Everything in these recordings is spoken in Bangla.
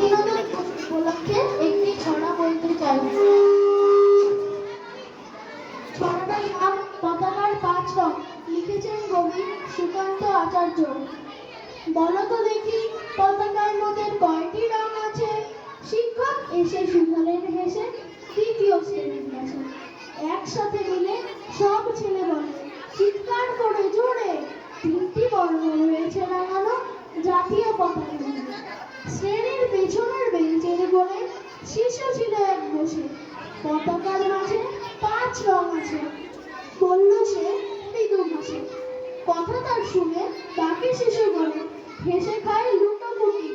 স্বাধীনতা উপলক্ষে একটি ছড়া বলতে চাই। ছড়াটার নাম পতাকার পাঁচ রং, লিখেছেন কবি সুকান্ত আচার্য। বলো তো দেখি পতাকার মধ্যে কয়টি রং আছে? শিক্ষক এসে শুধালেন হেসে তৃতীয় শ্রেণীর কাছে। একসাথে মিলে সব ছেলে বলে চিৎকার করে জোরে, তিনটি বর্ণ রয়েছে রাঙানো জাতীয় পতাকা নিয়ে। শ্রেণীর পেছনের বেঞ্চের কোণে শিশু ছিল এক বসে, পতাকার মাঝে পাঁচ রং আছে, বলল সে মৃদু হাসে। কথা তার শুনে বাকি শিশু বলে হেসে খায় লুটোপুটি।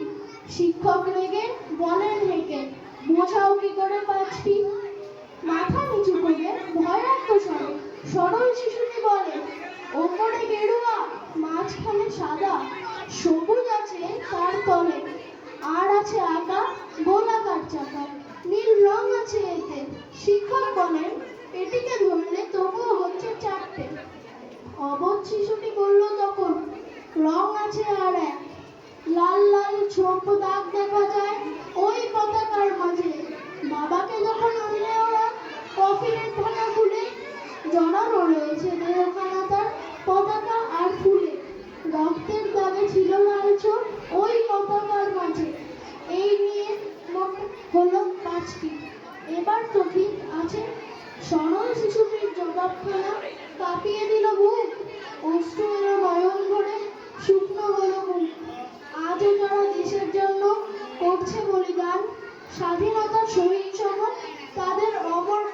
শিক্ষক রেগে বলেন হেঁকে বোঝাও কি করে পাঁচটি। মাথা নিচু করে ভয়ার্ত স্বরে সরল শিশুটি বলে ওপরে গেরুয়া, মাঝখানে সাদা, সবুজ আছে তার তলে, আর আছে আঁকা গোলাকার চাকা, নীল রং আছে এতে। শিক্ষক বলেন এটিকে ধরলে তবুও হচ্ছে চারটে। অবোধ শিশুটি বলল তখন রং আছে আর এক, লাল লাল ছোপ দাগ দেখা যায় ওই পতাকার মাঝে। বাবাকে যখন আনলে ওরা কফিনের ঢাকা খুলে, জড়ানো রয়েছে দেহখানা তার পতাকা আর ফুলে। রক্তের দাগে ছিল লাল ছোপ ওই পতাকার মাঝে। এই নিয়ে মোট হলো পাঁচটি। এবার তো ঠিক আছে। সরল শিশুটির জবাবখানা কাঁপিয়ে দিল বুক, অশ্রু এলো নয়ন ভরে, শুকনো হলো মুখ। আজও যারা দেশের জন্য করছে বলিদান, স্বাধীনতার শহীদ সম, তাদের অমর